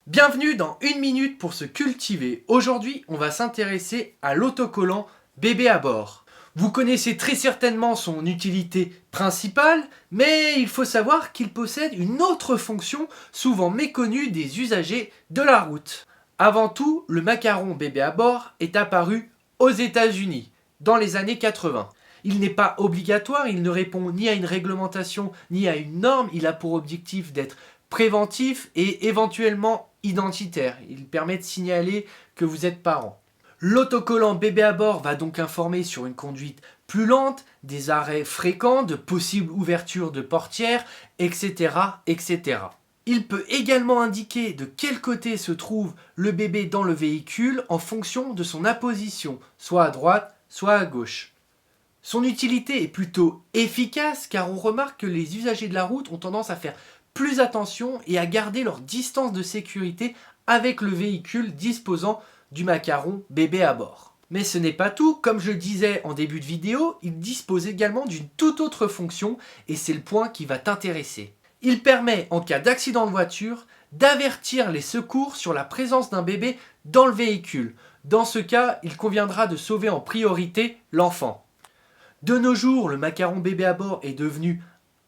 Bienvenue dans 1 minute pour se cultiver. Aujourd'hui, on va s'intéresser à l'autocollant bébé à bord. Vous connaissez très certainement son utilité principale, mais il faut savoir qu'il possède une autre fonction souvent méconnue des usagers de la route. Avant tout, le macaron bébé à bord est apparu aux États-Unis dans les années 80. Il n'est pas obligatoire, il ne répond ni à une réglementation ni à une norme, il a pour objectif d'être préventif et éventuellement identitaire. Il permet de signaler que vous êtes parent. L'autocollant bébé à bord va donc informer sur une conduite plus lente, des arrêts fréquents, de possibles ouvertures de portières, etc., etc. Il peut également indiquer de quel côté se trouve le bébé dans le véhicule en fonction de son apposition, soit à droite, soit à gauche. Son utilité est plutôt efficace car on remarque que les usagers de la route ont tendance à faire plus attention et à garder leur distance de sécurité avec le véhicule disposant du macaron bébé à bord. Mais ce n'est pas tout, comme je le disais en début de vidéo, il dispose également d'une toute autre fonction et c'est le point qui va t'intéresser. Il permet, en cas d'accident de voiture, d'avertir les secours sur la présence d'un bébé dans le véhicule. Dans ce cas, il conviendra de sauver en priorité l'enfant. De nos jours, le macaron bébé à bord est devenu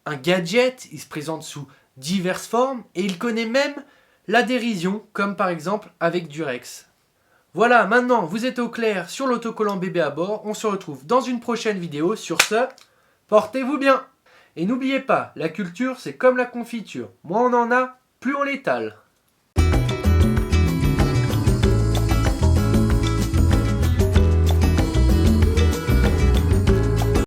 un gadget, il se présente sous diverses formes et il connaît même la dérision, comme par exemple avec Durex. Voilà, maintenant vous êtes au clair sur l'autocollant bébé à bord, on se retrouve dans une prochaine vidéo. Sur ce, portez-vous bien. Et n'oubliez pas, la culture c'est comme la confiture, moins on en a, plus on l'étale.